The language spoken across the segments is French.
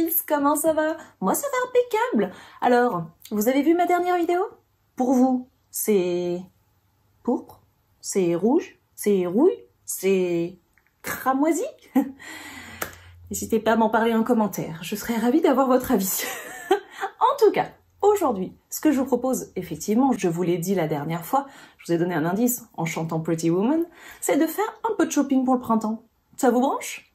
beauties, comment ça va? Moi ça va impeccable. Alors, vous avez vu ma dernière vidéo? Pour vous, c'est pourpre, c'est rouge, c'est rouille, c'est cramoisi? N'hésitez pas à m'en parler en commentaire, je serais ravie d'avoir votre avis. En tout cas, aujourd'hui, ce que je vous propose, effectivement, je vous l'ai dit la dernière fois, je vous ai donné un indice en chantant Pretty Woman, c'est de faire un peu de shopping pour le printemps. Ça vous branche?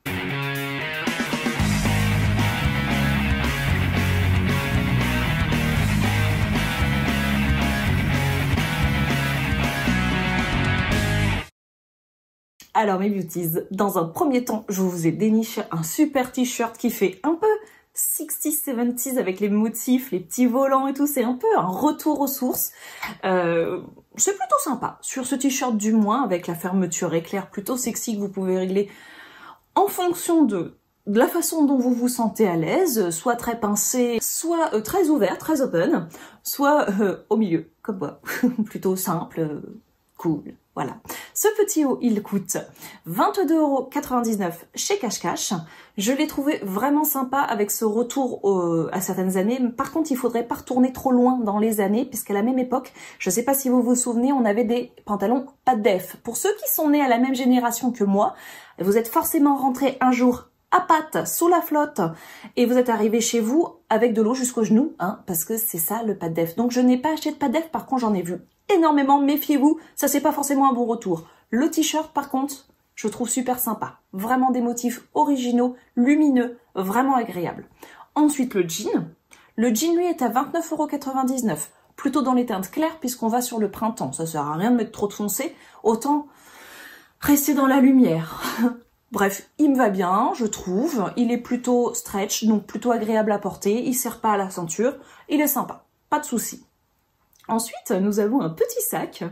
Alors mes beauties, dans un premier temps, je vous ai déniché un super t-shirt qui fait un peu 60s, 70s avec les motifs, les petits volants et tout. C'est un peu un retour aux sources. C'est plutôt sympa. Sur ce t-shirt du moins, avec la fermeture éclair plutôt sexy que vous pouvez régler en fonction de la façon dont vous vous sentez à l'aise, soit très pincé, soit très ouvert, très open, soit au milieu, comme moi, plutôt simple, cool. Voilà. Ce petit haut, il coûte 22,99 € chez Cash Cash. Je l'ai trouvé vraiment sympa avec ce retour à certaines années. Par contre, il faudrait pas retourner trop loin dans les années, puisqu'à la même époque, je sais pas si vous vous souvenez, on avait des pantalons pas def. Pour ceux qui sont nés à la même génération que moi, vous êtes forcément rentrés un jour à pattes, sous la flotte, et vous êtes arrivé chez vous avec de l'eau jusqu'aux genoux, hein, parce que c'est ça le pas def. Donc je n'ai pas acheté de pas def, par contre j'en ai vu énormément, méfiez-vous, ça c'est pas forcément un bon retour. Le t-shirt par contre, je trouve super sympa, vraiment des motifs originaux, lumineux, vraiment agréables. Ensuite le jean lui est à 29,99 €, plutôt dans les teintes claires puisqu'on va sur le printemps, ça sert à rien de mettre trop de foncé, autant rester dans la lumière. Bref, il me va bien, je trouve, il est plutôt stretch, donc plutôt agréable à porter, il serre pas à la ceinture, il est sympa, pas de souci. Ensuite, nous avons un petit sac,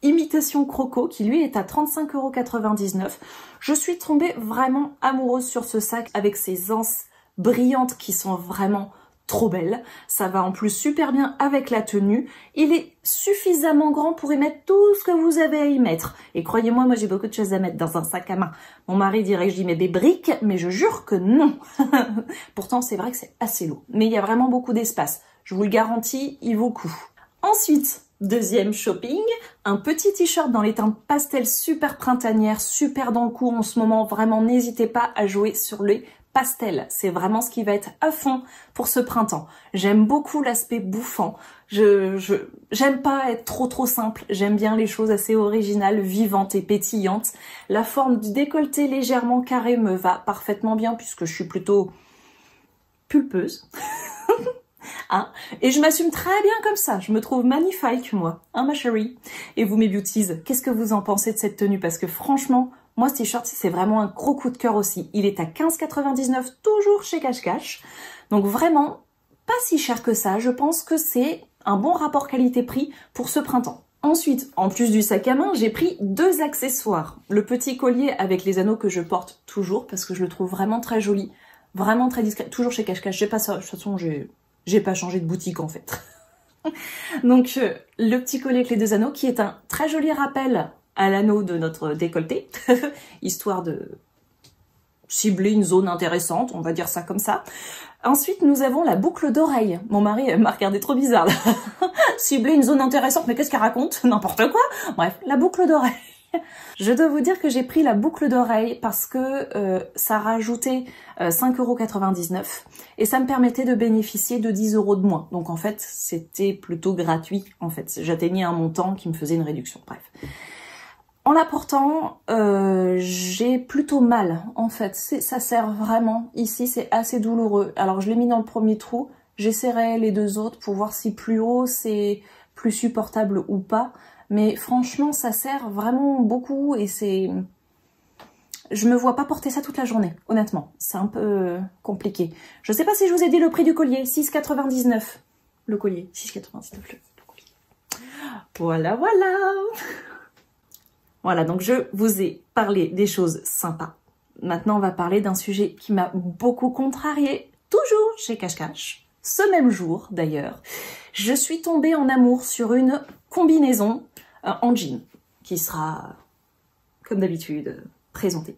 imitation croco, qui lui est à 35,99 €. Je suis tombée vraiment amoureuse sur ce sac avec ses anses brillantes qui sont vraiment trop belles. Ça va en plus super bien avec la tenue. Il est suffisamment grand pour y mettre tout ce que vous avez à y mettre. Et croyez-moi, moi j'ai beaucoup de choses à mettre dans un sac à main. Mon mari dirait que j'y mets des briques, mais je jure que non. Pourtant, c'est vrai que c'est assez lourd. Mais il y a vraiment beaucoup d'espace. Je vous le garantis, il vaut le coup. Ensuite, deuxième shopping, un petit t-shirt dans les teintes pastel super printanières, super dans le coup en ce moment. Vraiment, n'hésitez pas à jouer sur les pastels. C'est vraiment ce qui va être à fond pour ce printemps. J'aime beaucoup l'aspect bouffant. J'aime pas être trop simple. J'aime bien les choses assez originales, vivantes et pétillantes. La forme du décolleté légèrement carré me va parfaitement bien puisque je suis plutôt pulpeuse. Hein, et je m'assume très bien comme ça, je me trouve magnifique moi, hein ma chérie. Et vous mes beauties, qu'est-ce que vous en pensez de cette tenue? Parce que franchement, moi ce t-shirt c'est vraiment un gros coup de cœur aussi. Il est à 15,99 €, toujours chez Cash Cash. Donc vraiment, pas si cher que ça, je pense que c'est un bon rapport qualité-prix pour ce printemps. Ensuite, en plus du sac à main, j'ai pris deux accessoires. Le petit collier avec les anneaux que je porte toujours parce que je le trouve vraiment très joli, vraiment très discret, toujours chez Cash Cash. J'ai pas ça, de toute façon j'ai pas changé de boutique en fait. Donc le petit collier avec les deux anneaux qui est un très joli rappel à l'anneau de notre décolleté, histoire de cibler une zone intéressante, on va dire ça comme ça. Ensuite nous avons la boucle d'oreille. Mon mari m'a regardé trop bizarre là. Cibler une zone intéressante, mais qu'est-ce qu'elle raconte? N'importe quoi. Bref, la boucle d'oreille. Je dois vous dire que j'ai pris la boucle d'oreille parce que ça rajoutait 5,99 € et ça me permettait de bénéficier de 10 € de moins. Donc en fait, c'était plutôt gratuit. En fait, j'atteignais un montant qui me faisait une réduction. Bref. En la portant, j'ai plutôt mal. En fait, ça sert vraiment. Ici, c'est assez douloureux. Alors je l'ai mis dans le premier trou. J'essaierai les deux autres pour voir si plus haut, c'est plus supportable ou pas. Mais franchement, ça sert vraiment beaucoup et c'est... Je me vois pas porter ça toute la journée, honnêtement. C'est un peu compliqué. Je sais pas si je vous ai dit le prix du collier, 6,99 € le collier. 6,99 € le collier. Voilà, voilà. Voilà, donc je vous ai parlé des choses sympas. Maintenant, on va parler d'un sujet qui m'a beaucoup contrariée, toujours chez Cash Cash. Ce même jour, d'ailleurs, je suis tombée en amour sur une combinaison en jean, qui sera, comme d'habitude, présentée.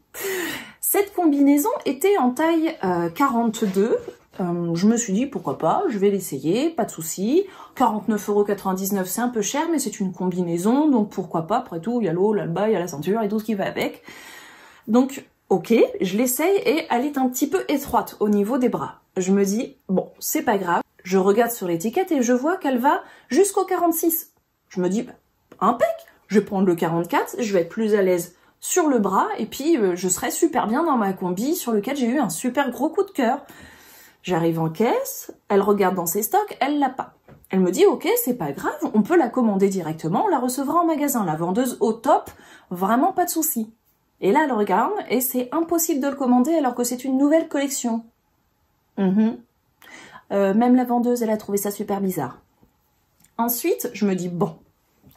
Cette combinaison était en taille 42, Je me suis dit, pourquoi pas, je vais l'essayer, pas de souci. 49,99 €, c'est un peu cher, mais c'est une combinaison, donc pourquoi pas, après tout, il y a l'eau, là le bas, il y a la ceinture et tout ce qui va avec. Donc, ok, je l'essaye et elle est un petit peu étroite au niveau des bras. Je me dis, bon, c'est pas grave. Je regarde sur l'étiquette et je vois qu'elle va jusqu'au 46. Je me dis, bah, impec, je vais prendre le 44, je vais être plus à l'aise sur le bras et puis je serai super bien dans ma combi sur lequel j'ai eu un super gros coup de cœur. J'arrive en caisse, elle regarde dans ses stocks, elle l'a pas. Elle me dit, ok, c'est pas grave, on peut la commander directement, on la recevra en magasin. La vendeuse au top, vraiment pas de souci. Et là, elle regarde et c'est impossible de le commander alors que c'est une nouvelle collection. Même la vendeuse, elle a trouvé ça super bizarre. Ensuite, je me dis, bon,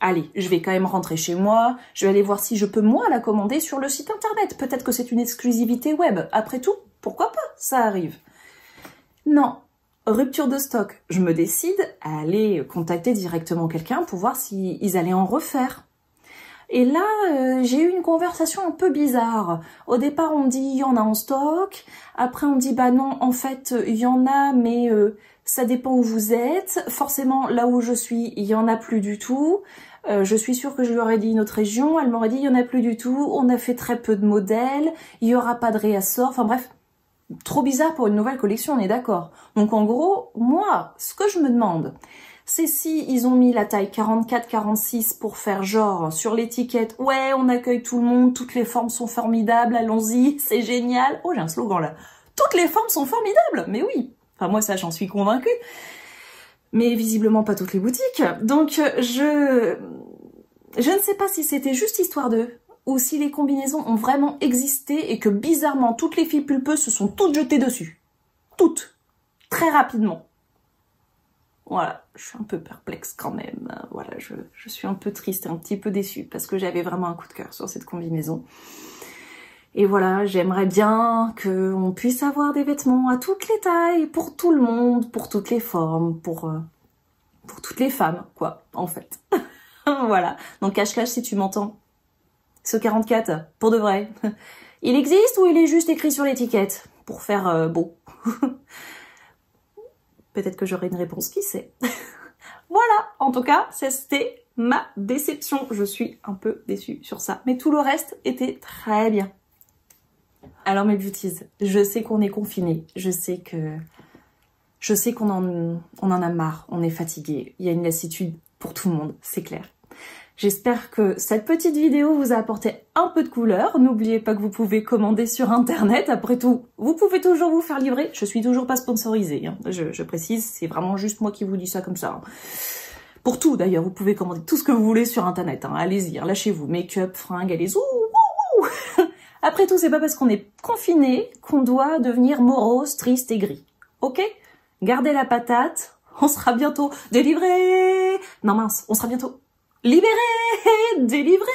allez, je vais quand même rentrer chez moi, je vais aller voir si je peux moi la commander sur le site internet. Peut-être que c'est une exclusivité web. Après tout, pourquoi pas, ça arrive. Non, rupture de stock. Je me décide à aller contacter directement quelqu'un pour voir s'ils allaient en refaire. Et là, j'ai eu une conversation un peu bizarre. Au départ, on me dit, il y en a en stock. Après, on me dit, bah non, en fait, il y en a, mais ça dépend où vous êtes. Forcément, là où je suis, il y en a plus du tout. Je suis sûre que je lui aurais dit une autre région. Elle m'aurait dit, il y en a plus du tout. On a fait très peu de modèles. Il y aura pas de réassort. Enfin bref, trop bizarre pour une nouvelle collection, on est d'accord. Donc en gros, moi, ce que je me demande, c'est si ils ont mis la taille 44-46 pour faire genre sur l'étiquette, ouais, on accueille tout le monde, toutes les formes sont formidables, allons-y, c'est génial. Oh, j'ai un slogan là. Toutes les formes sont formidables, mais oui. Enfin, moi, ça, j'en suis convaincue. Mais visiblement pas toutes les boutiques. Donc, je ne sais pas si c'était juste histoire d'eux, ou si les combinaisons ont vraiment existé et que bizarrement, toutes les filles pulpeuses se sont toutes jetées dessus. Toutes. Très rapidement. Voilà, je suis un peu perplexe quand même. Voilà, je suis un peu triste et un petit peu déçue parce que j'avais vraiment un coup de cœur sur cette combinaison. Et voilà, j'aimerais bien qu'on puisse avoir des vêtements à toutes les tailles, pour tout le monde, pour toutes les formes, pour toutes les femmes, quoi, en fait. Voilà, donc cache-cache si tu m'entends. Ce 44, pour de vrai, il existe ou il est juste écrit sur l'étiquette pour faire beau? Peut-être que j'aurai une réponse, qui sait. Voilà, en tout cas, c'était ma déception. Je suis un peu déçue sur ça. Mais tout le reste était très bien. Alors mes beauties, je sais qu'on est confinés. Je sais qu'on en a marre. On est fatigué. Il y a une lassitude pour tout le monde, c'est clair. J'espère que cette petite vidéo vous a apporté un peu de couleur. N'oubliez pas que vous pouvez commander sur internet. Après tout, vous pouvez toujours vous faire livrer. Je suis toujours pas sponsorisée, hein. Je précise, c'est vraiment juste moi qui vous dis ça comme ça, hein. Pour tout d'ailleurs, vous pouvez commander tout ce que vous voulez sur internet, hein. Allez-y, hein, lâchez-vous. Make-up, fringues, allez-y. Après tout, c'est pas parce qu'on est confiné qu'on doit devenir morose, triste et gris. Ok? Gardez la patate. On sera bientôt délivré. Non mince, on sera bientôt libéré, délivré,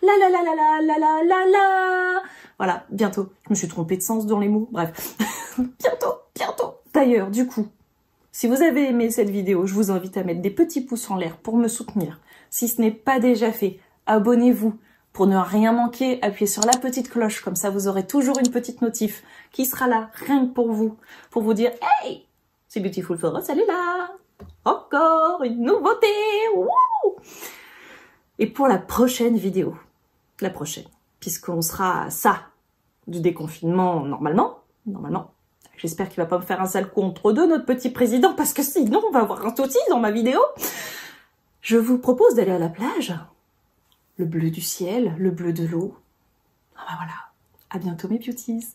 la la la la la la la la la. Voilà, bientôt. Je me suis trompée de sens dans les mots. Bref, bientôt. D'ailleurs, du coup, si vous avez aimé cette vidéo, je vous invite à mettre des petits pouces en l'air pour me soutenir. Si ce n'est pas déjà fait, abonnez-vous pour ne rien manquer. Appuyez sur la petite cloche, comme ça vous aurez toujours une petite notif qui sera là, rien que pour vous dire « Hey, c'est Beautiful for Us, elle est là !» Encore une nouveauté. Wouh! Et pour la prochaine vidéo, puisqu'on sera à ça du déconfinement normalement, j'espère qu'il va pas me faire un sale coup entre deux, notre petit président, parce que sinon on va avoir un souci dans ma vidéo. Je vous propose d'aller à la plage, le bleu du ciel, le bleu de l'eau. Ah bah voilà, à bientôt mes beauties.